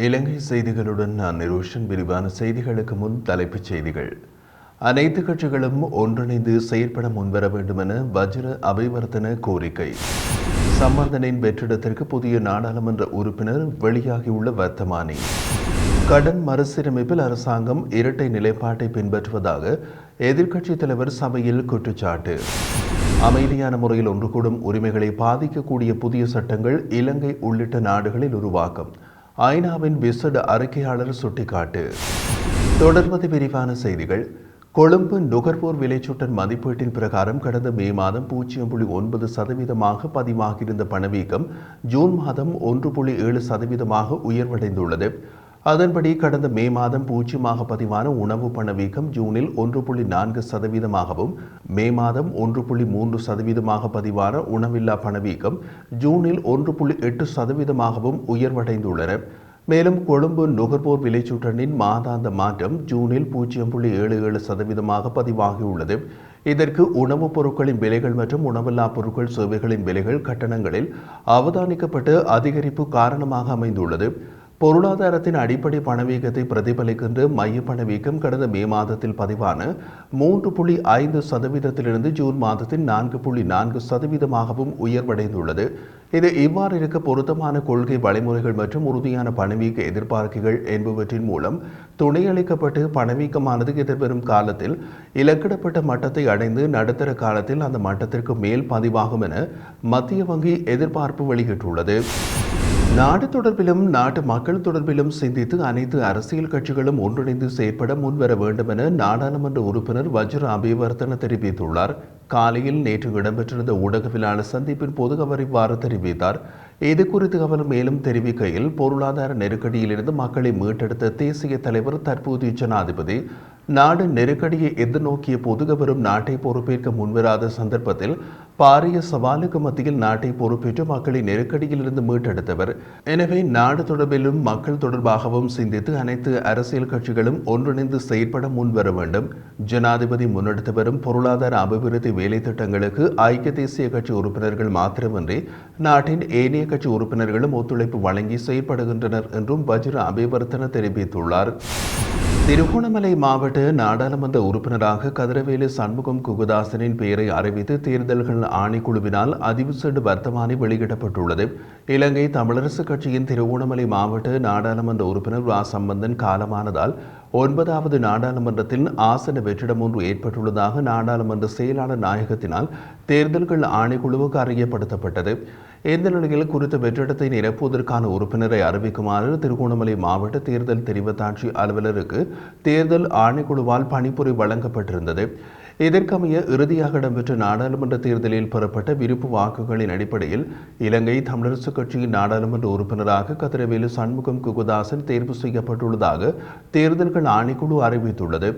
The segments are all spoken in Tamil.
இலங்கை செய்திகளுடன் நான் நிரோஷன். விரிவான செய்திகளுக்கு முன் தலைப்புச் செய்திகள். அனைத்து கட்சிகளும் ஒன்றிணைந்து செயற்பட முன்வர வேண்டும் என வஜ்ர அபிவர்த்தன கோரிக்கை. சம்பந்தனின் வெற்றிடத்திற்கு புதிய நாடாளுமன்ற உறுப்பினர் வெளியாகியுள்ள வர்த்தமானி. கடன் மறுசீரமைப்பில் அரசாங்கம் இரட்டை நிலைப்பாட்டை பின்பற்றுவதாக எதிர்க்கட்சித் தலைவர் சபையில் குற்றச்சாட்டு. அமைதியான முறையில் ஒன்று கூடும் உரிமைகளை பாதிக்கக்கூடிய புதிய சட்டங்கள் இலங்கை உள்ளிட்ட நாடுகளில் உருவாக்கம். ஐநாவின் விசேட அறிக்கையாளர் சுட்டிக்காட்டு. தொடர்வது விரிவான செய்திகள். கொழும்பு நுகர்வோர் விலைச்சுட்டன் மதிப்பீட்டின் பிரகாரம் கடந்த மே மாதம் 0.9% பதிவாகியிருந்த பணவீக்கம் ஜூன் மாதம் 1.7% உயர்வடைந்துள்ளது. அதன்படி கடந்த மே மாதம் 0 பதிவான உணவு பணவீக்கம் ஜூனில் 1.4%, மே மாதம் 1.3% பதிவான உணவில்லா பணவீக்கம் ஜூனில் 1.8% உயர்வடைந்துள்ளன. மேலும் கொழும்பு நுகர்வோர் விலைச்சுட்டனின் மாதாந்த மாற்றம் ஜூனில் 0.77% பதிவாகியுள்ளது. இதற்கு உணவுப் பொருட்களின் விலைகள் மற்றும் உணவில்லா பொருட்கள் சேவைகளின் விலைகள் கட்டணங்களில் அவதானிக்கப்பட்டு அதிகரிப்பு காரணமாக அமைந்துள்ளது. பொருளாதாரத்தின் அடிப்படை பணவீக்கத்தை பிரதிபலிக்கின்ற மைய பணவீக்கம் கடந்த மே மாதத்தில் பதிவான 3.5%, ஜூன் மாதத்தில் 4.4% உயர்வடைந்துள்ளது. இது இவ்வாறு இருக்க பொருத்தமான கொள்கை வழிமுறைகள் மற்றும் உறுதியான பணவீக்க எதிர்பார்ப்புகள் என்பவற்றின் மூலம் துணையளிக்கப்பட்டு பணவீக்கமானது எதிர்வரும் காலத்தில் இலக்கிடப்பட்ட மட்டத்தை அடைந்து நடுத்தர காலத்தில் அந்த மட்டத்திற்கு மேல் பதிவாகும் என மத்திய வங்கி எதிர்பார்ப்பு வெளியிட்டுள்ளது. நாடு தொடர்பிலும் நாட்டு மக்கள் தொடர்பிலும் சிந்தித்து அனைத்து அரசியல் கட்சிகளும் ஒன்றிணைந்து செயற்பட முன்வர வேண்டும் என நாடாளுமன்ற உறுப்பினர் வஜ்ர அபிவர்த்தன தெரிவித்துள்ளார். காலையில் நேற்று இடம்பெற்றிருந்த ஊடகவியலாளர் சந்திப்பின் போது அவர் இவ்வாறு தெரிவித்தார். இது குறித்து அவர் மேலும் தெரிவிக்கையில், பொருளாதார நெருக்கடியிலிருந்து மக்களை மீட்டெடுத்த தேசிய தலைவர் தற்போதைய ஜனாதிபதி நாடு நெருக்கடியை எதிர்நோக்கிய போது அவரும் நாட்டை பொறுப்பேற்க முன்வராத சந்தர்ப்பத்தில் பாரிய சவாலுக்கு மத்தியில் நாட்டை பொறுப்பேற்று மக்களை நெருக்கடியிலிருந்து மீட்டெடுத்தவர். எனவே நாடு தொடர்பிலும் மக்கள் தொடர்பாகவும் சிந்தித்து அனைத்து அரசியல் கட்சிகளும் ஒன்றிணைந்து செயற்பட முன்வர வேண்டும். ஜனாதிபதி முன்னெடுத்து வரும் பொருளாதார அபிவிருத்தி வேலை திட்டங்களுக்கு ஐக்கிய தேசிய கட்சி உறுப்பினர்கள் மாத்திரமின்றி நாட்டின் ஏனைய கட்சி உறுப்பினர்களும் ஒத்துழைப்பு வழங்கி செயற்படுகின்றனர் என்றும் வஜ்ர அபிவர்த்தன தெரிவித்துள்ளார். திருகோணமலை மாவட்ட நாடாளுமன்ற உறுப்பினராக கதிரவேலு சண்முகம் குகதாசனின் பெயரை அறிவித்து தேர்தல்கள் ஆணைக்குழுவினால் அதிவிசேட வர்த்தமானி வெளியிடப்பட்டுள்ளது. இலங்கை தமிழரசு கட்சியின் திருகோணமலை மாவட்ட நாடாளுமன்ற உறுப்பினர் ரா சம்பந்தன் காலமானதால் 9வது நாடாளுமன்றத்தில் ஆசன வெற்றிடம் ஒன்று ஏற்பட்டுள்ளதாக நாடாளுமன்ற செயலாளர் நாயகத்தினால் தேர்தல்கள் ஆணைக்குழுவுக்கு அறியப்படுத்தப்பட்டது. இந்த நிலையில் குறித்த வெற்றிடத்தை நிரப்புவதற்கான உறுப்பினரை அறிவிக்குமாறு திருகோணமலை மாவட்ட தேர்தல் தெரிவத்தாட்சி அலுவலருக்கு தேர்தல் ஆணைக்குழுவால் பணிப்புரை வழங்கப்பட்டிருந்தது. இதற்கமைய இறுதியாக இடம்பெற்ற நாடாளுமன்ற தேர்தலில் பெறப்பட்ட விருப்பு வாக்குகளின் அடிப்படையில் இலங்கை தமிழரசு கட்சியின் நாடாளுமன்ற உறுப்பினராக கதிரவேலு சண்முகம் குகதாசன் தேர்வு செய்யப்பட்டுள்ளதாக தேர்தல்கள் ஆணைக்குழு அறிவித்துள்ளது.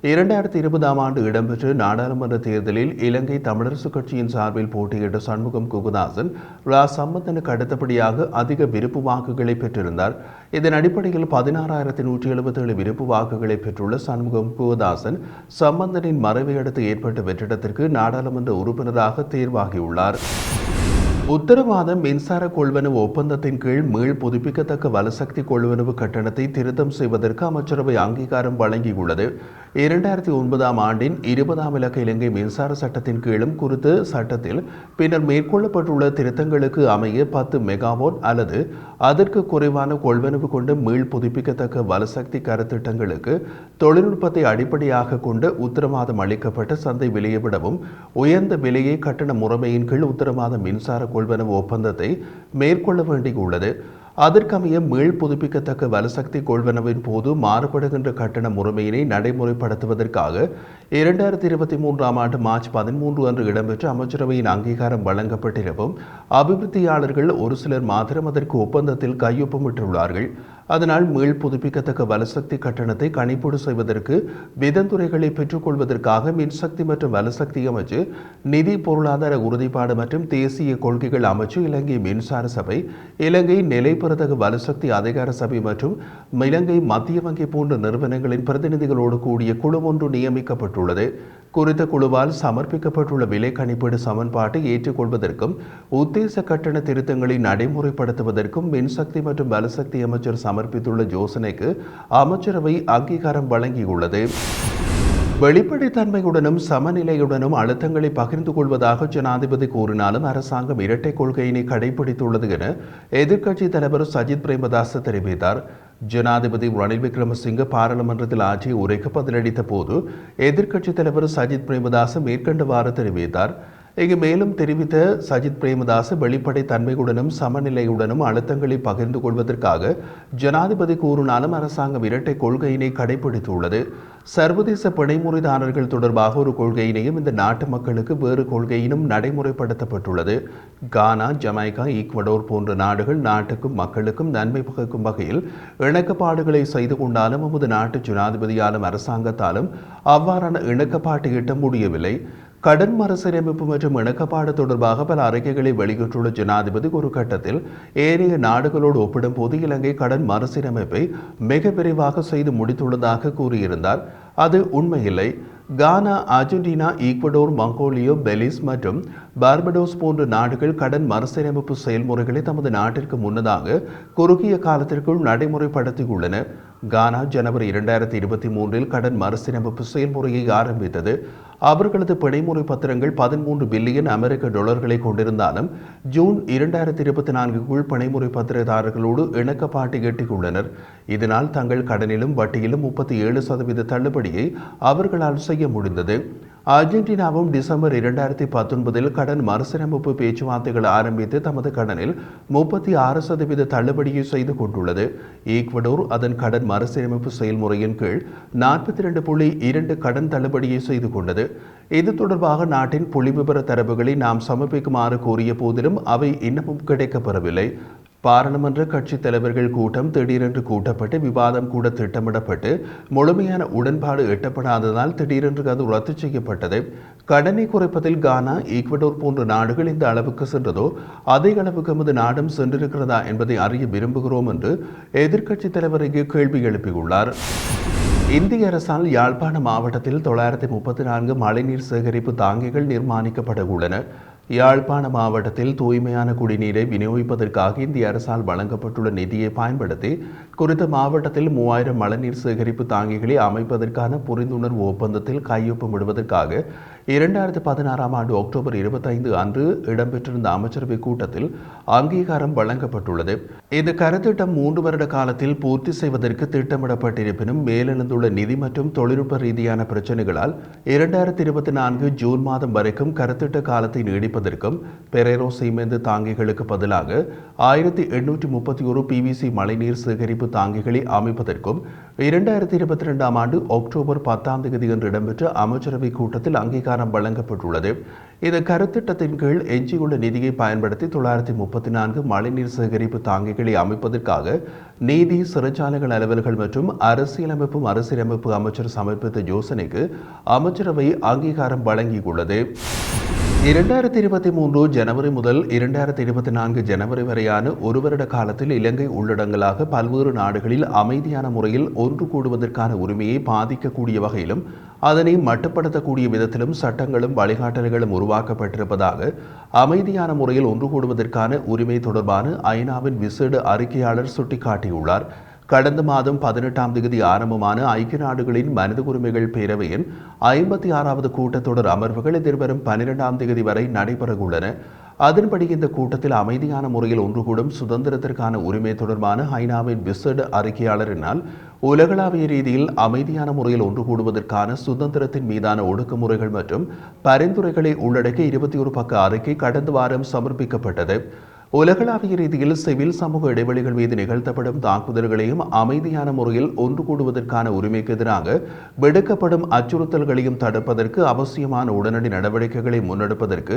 2020 ஆண்டு இடம்பெற்ற நாடாளுமன்ற தேர்தலில் இலங்கை தமிழரசு கட்சியின் சார்பில் போட்டியிட்ட சண்முகம் குகதாசன் ரா சம்பந்தனுக்கு அடுத்தபடியாக அதிக விருப்பு வாக்குகளை பெற்றிருந்தார். இதன் அடிப்படையில் 16,177 விருப்பு வாக்குகளை பெற்றுள்ள சண்முகம் குகதாசன் சம்பந்தனின் மறைவை அடுத்து ஏற்பட்ட வெற்றிடத்திற்கு நாடாளுமன்ற உறுப்பினராக தேர்வாகியுள்ளார். உத்தரவாத மின்சார கொள்வனவு ஒப்பந்தத்தின் கீழ் மீள் புதுப்பிக்கத்தக்க வலசக்தி கொள்வனவு கட்டணத்தை திருத்தம் செய்வதற்கு அமைச்சரவை அங்கீகாரம் வழங்கியுள்ளது. 2009 ஆண்டின் 20ஆம் இலக்க இலங்கை மின்சார சட்டத்தின் கீழும் குறித்த சட்டத்தில் பின்னர் மேற்கொள்ளப்பட்டுள்ள திருத்தங்களுக்கு அமைய 10 மெகாவாட் அல்லது அதற்கு குறைவான கொள்வனவு கொண்ட மீள் புதுப்பிக்கத்தக்க வலசக்தி கருத்திட்டங்களுக்கு தொழில்நுட்பத்தை அடிப்படையாக கொண்டு உத்தரவாதம் அளிக்கப்பட்ட சந்தை விலையை விடவும் உயர்ந்த விலையை கட்டண முறைமையின் கீழ் உத்தரவாத மின்சார கொள்வனவு ஒப்பந்தத்தை மேற்கொள்ள வேண்டியுள்ளது. அதற்கமைய மீள் புதுப்பிக்கத்தக்க வலசக்தி கொள்வனவின் போது மாறுபடுகின்ற கட்டண முறைமையினை நடைமுறைப்படுத்துவதற்காக 2023 ஆண்டு மார்ச் 13 அன்று இடம்பெற்ற அமைச்சரவையின் அங்கீகாரம் வழங்கப்பட்டிருக்கும் அபிவிருத்தியாளர்கள் ஒரு சிலர் மாத்திரம் அதற்கு ஒப்பந்தத்தில் கையொப்பமிட்டுள்ளார்கள். அதனால் மீள் புதுப்பிக்கத்தக்க வலசக்தி கட்டணத்தை கணிப்பீடு செய்வதற்கு விதந்துரைகளை பெற்றுக்கொள்வதற்காக மின்சக்தி மற்றும் வலசக்தி அமைச்சு, நிதி பொருளாதார உறுதிப்பாடு மற்றும் தேசிய கொள்கைகள் அமைச்சு, இலங்கை மின்சார சபை, இலங்கை நிலைப்பெறத்தக்க வலசக்தி அதிகார சபை மற்றும் இலங்கை மத்திய வங்கி போன்ற நிறுவனங்களின் பிரதிநிதிகளோடு கூடிய குழு ஒன்று நியமிக்கப்பட்டுள்ளது. குறித்த குழுவால் சமர்ப்பிக்கப்பட்டுள்ள விலை கணிப்பீடு சமன்பாட்டை ஏற்றுக்கொள்வதற்கும் உத்தேச கட்டண திருத்தங்களை நடைமுறைப்படுத்துவதற்கும் மின்சக்தி மற்றும் வலசக்தி அமைச்சர் சமர்ப்பித்துள்ள யோசனைக்கு அமைச்சரவை அங்கீகாரம் வழங்கியுள்ளது. வெளிப்படைத்தன்மையுடனும் சமநிலையுடனும் அழுத்தங்களை பகிர்ந்து கொள்வதாக ஜனாதிபதி கூறினாலும் அரசாங்கம் இரட்டை கொள்கையினை கடைபிடித்துள்ளது என எதிர்க்கட்சித் தலைவர் சஜித் பிரேமதாச தெரிவித்தார். ஜனாதிபதி ரணில் விக்ரமசிங்க பாராளுமன்றத்தில் ஆற்றிய உரைக்கு பதிலளித்த போது எதிர்க்கட்சித் தலைவர் சஜித் பிரேமதாச மேற்கண்டவாறு தெரிவித்தார். இங்கு மேலும் தெரிவித்த சஜித் பிரேமதாச வெளிப்படை தன்மையுடனும் சமநிலையுடனும் அழுத்தங்களை பகிர்ந்து கொள்வதற்காக ஜனாதிபதி கூறினாலும் அரசாங்கம் இரட்டை கொள்கையினை கடைபிடித்துள்ளது. சர்வதேச பிணைமுறைதாரர்கள் தொடர்பாக ஒரு கொள்கையினையும் இந்த நாட்டு மக்களுக்கு வேறு கொள்கையினும் நடைமுறைப்படுத்தப்பட்டுள்ளது. கானா, ஜமைக்கா, ஈக்வடோர் போன்ற நாடுகள் நாட்டுக்கும் மக்களுக்கும் நன்மை பகைக்கும் வகையில் இணக்கப்பாடுகளை செய்து கொண்டாலும் நமது நாட்டு ஜனாதிபதியாலும் அரசாங்கத்தாலும் அவ்வாறான இணக்கப்பாட்டை எட்ட முடியவில்லை. கடன் மறுசீரமைப்பு மற்றும் இணக்கப்பாடு தொடர்பாக பல அறிக்கைகளை வெளியிட்டுள்ள ஜனாதிபதி ஒரு கட்டத்தில் ஏனைய நாடுகளோடு ஒப்பிடும்போது இலங்கை கடன் மறுசீரமைப்பை மிக விரைவாக செய்து முடித்துள்ளதாக கூறியிருந்தார். அது உண்மையில்லை. கானா, அர்ஜென்டினா, ஈக்வடோர், மங்கோலியா, பெலிஸ் மற்றும் பார்படோஸ் போன்ற நாடுகள் கடன் மறுசீரமைப்பு செயல்முறைகளை தமது நாட்டிற்கு முன்னதாக குறுகிய காலத்திற்குள் நடைமுறைப்படுத்தியுள்ளன. கானா ஜனவரி 2023 கடன் மறுசீரமைப்பு செயல்முறையை ஆரம்பித்தது. அவர்களது பிணைமுறை பத்திரங்கள் 13 பில்லியன் அமெரிக்க டாலர்களை கொண்டிருந்தாலும் ஜூன் 2024 பிணைமுறை பத்திரதாரர்களோடு இணக்கப்பாட்டை எட்டியுள்ளனர். இதனால் தங்கள் கடனிலும் வட்டியிலும் 37% தள்ளுபடியை அவர்களால் செய்ய முடிந்தது. அர்ஜென்டினாவும் டிசம்பர் 2019 கடன் மறுசீரமைப்பு பேச்சுவார்த்தைகள் ஆரம்பித்து தமது கடனில் 36% தள்ளுபடியை செய்து கொண்டுள்ளது. ஈக்வடோர் அதன் கடன் மறுசீரமைப்பு செயல்முறையின் கீழ் 42.2 கடன் தள்ளுபடியை செய்து கொண்டது. இது தொடர்பாக நாட்டின் புள்ளிவிபர தரவுகளை நாம் சமர்ப்பிக்குமாறு கோரிய போதிலும் அவை இன்னமும் கிடைக்கப்பெறவில்லை. பாராளுமன்ற கட்சித் தலைவர்கள் கூட்டம் திடீரென்று கூட்டப்பட்டு விவாதம் கூட திட்டமிடப்பட்டு முழுமையான உடன்பாடு எட்டப்படாததால் திடீரென்று அது ரத்து செய்யப்பட்டது. கடனை குறைப்பதில் கானா, ஈக்வடோர் போன்ற நாடுகள் இந்த அளவுக்கு சென்றதோ அதே அளவுக்கு நமது நாடும் சென்றிருக்கிறதா என்பதை அறிய விரும்புகிறோம் என்று எதிர்க்கட்சித் தலைவர் இங்கு கேள்வி எழுப்பியுள்ளார். இந்திய அரசால் யாழ்ப்பாண மாவட்டத்தில் 934 மழைநீர் சேகரிப்பு தாங்கிகள் நிர்மாணிக்கப்பட உள்ளன. யாழ்ப்பாண மாவட்டத்தில் தூய்மையான குடிநீரை விநியோகிப்பதற்காக இந்திய அரசால் வழங்கப்பட்டுள்ள நிதியை பயன்படுத்தி குறித்த மாவட்டத்தில் 3000 மழைநீர் சேகரிப்பு தாங்கிகளை அமைப்பதற்கான புரிந்துணர்வு ஒப்பந்தத்தில் கையொப்பமிடுவதற்காக 2016 ஆண்டு அக்டோபர் 25 அன்று இடம்பெற்றிருந்த அமைச்சரவை கூட்டத்தில் அங்கீகாரம் வழங்கப்பட்டுள்ளது. இந்த கருத்திட்டம் 3 வருட காலத்தில் பூர்த்தி செய்வதற்கு திட்டமிடப்பட்டிருப்பினும் மேலெழுந்துள்ள நிதி மற்றும் தொழில்நுட்ப ரீதியான பிரச்சினைகளால் 2024 ஜூன் மாதம் வரைக்கும் கருத்திட்ட காலத்தை நீடிப்பதற்கும் பெரேரோ சீமெந்து தாங்கிகளுக்கு பதிலாக 1831 PVC மழைநீர் சேகரிப்பு தாங்கிகளை அமைப்பதற்கும் 2022 ஆண்டு அக்டோபர் 10 அன்று இடம்பெற்ற அமைச்சரவை கூட்டத்தில் அங்கீகாரம் வழங்கப்பட்டுள்ளது. இந்த கருத்திட்டத்தின் கீழ் எஞ்சியுள்ள நிதியை பயன்படுத்தி 934 மழைநீர் சேகரிப்பு தாங்கிகளை அமைப்பதற்காக நீதி, சிறைச்சாலைகள் அலுவல்கள் மற்றும் அரசியலமைப்பு மறுசீரமைப்பு அமைச்சர் சமர்ப்பித்த யோசனைக்கு அமைச்சரவை அங்கீகாரம் வழங்கியுள்ளது. 2023 ஜனவரி முதல் 2024 ஜனவரி வரையான ஒரு வருட காலத்தில் இலங்கை உள்ளடங்கலாக பல்வேறு நாடுகளில் அமைதியான முறையில் ஒன்று கூடுவதற்கான உரிமையை பாதிக்கக்கூடிய வகையிலும் அதனை மட்டுப்படுத்தக்கூடிய விதத்திலும் சட்டங்களும் வழிகாட்டல்களும் உருவாக்கப்பட்டிருப்பதாக அமைதியான முறையில் ஒன்று கூடுவதற்கான உரிமை தொடர்பான ஐநாவின் விசேட அறிக்கையாளர் சுட்டிக்காட்டியுள்ளார். கடந்த மாதம் 18ஆம் தேதி ஆரம்பமான ஐக்கிய நாடுகளின் மனித உரிமைகள் பேரவையின் 56வது கூட்டத்தொடர் அமர்வுகள் எதிர்வரும் 12ஆம் தேதி வரை நடைபெறவுள்ளன. அதன்படி இந்த கூட்டத்தில் அமைதியான முறையில் ஒன்று கூடும் சுதந்திரத்திற்கான உரிமை தொடர்பான ஐநாவின் விசேட அறிக்கையாளரினால் உலகளாவிய ரீதியில் அமைதியான முறையில் ஒன்று கூடுவதற்கான சுதந்திரத்தின் மீதான ஒடுக்குமுறைகள் மற்றும் பரிந்துரைகளை உள்ளடக்கிய 21 பக்க அறிக்கை கடந்த வாரம் சமர்ப்பிக்கப்பட்டது. உலகளாவிய ரீதியில் சிவில் சமூக இடைவெளிகள் மீது நிகழ்த்தப்படும் தாக்குதல்களையும் அமைதியான முறையில் ஒன்று கூடுவதற்கான உரிமைக்கு எதிராக விடுக்கப்படும் அச்சுறுத்தல்களையும் தடுப்பதற்கு அவசியமான உடனடி நடவடிக்கைகளை முன்னெடுப்பதற்கு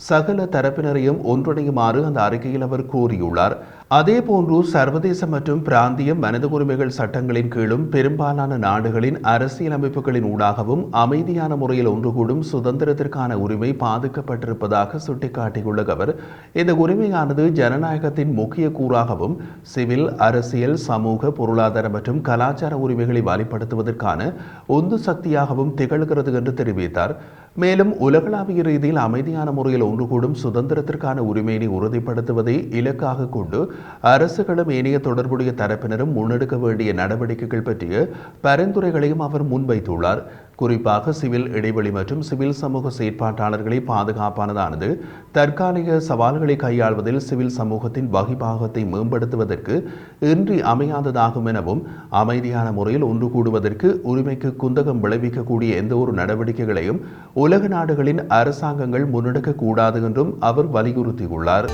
சகல தரப்பினரையும் ஒன்றிணையுமாறு அந்த அறிக்கையில் அவர் கூறியுள்ளார். அதேபோன்று சர்வதேச மற்றும் பிராந்திய மனித உரிமைகள் சட்டங்களின் கீழும் பெரும்பாலான நாடுகளின் அரசியலமைப்புகளின் ஊடாகவும் அமைதியான முறையில் ஒன்று கூடும் சுதந்திரத்திற்கான உரிமை பாதிக்கப்பட்டிருப்பதாக சுட்டிக்காட்டியுள்ள அவர் இந்த உரிமையானது ஜனநாயகத்தின் முக்கிய கூறாகவும் சிவில், அரசியல், சமூக, பொருளாதார மற்றும் கலாச்சார உரிமைகளை வலுப்படுத்துவதற்கான உந்து சக்தியாகவும் திகழ்கிறது என்று தெரிவித்தார். மேலும் உலகளாவிய ரீதியில் அமைதியான முறையில் ஒன்று கூடும் சுதந்திரத்திற்கான உரிமையினை உறுதிப்படுத்துவதை இலக்காக கொண்டு அரசுகளும் ஏனைய தொடர்புடைய தரப்பினரும் முன்னெடுக்க வேண்டிய நடவடிக்கைகள் பற்றிய பரிந்துரைகளையும் அவர் முன்வைத்துள்ளார். குறிப்பாக சிவில் இடைவெளி மற்றும் சிவில் சமூக செயற்பாட்டாளர்களை பாதுகாப்பானதானது தற்காலிக சவால்களை கையாள்வதில் சிவில் சமூகத்தின் வகிபாகத்தை மேம்படுத்துவதற்கு இன்றி அமையாததாகும் எனவும் அமைதியான முறையில் ஒன்று கூடுவதற்கு உரிமைக்கு குந்தகம் விளைவிக்கக்கூடிய எந்த ஒரு நடவடிக்கைகளையும் உலக நாடுகளின் அரசாங்கங்கள் முன்னெடுக்க கூடாது என்றும் அவர் வலியுறுத்தியுள்ளார்.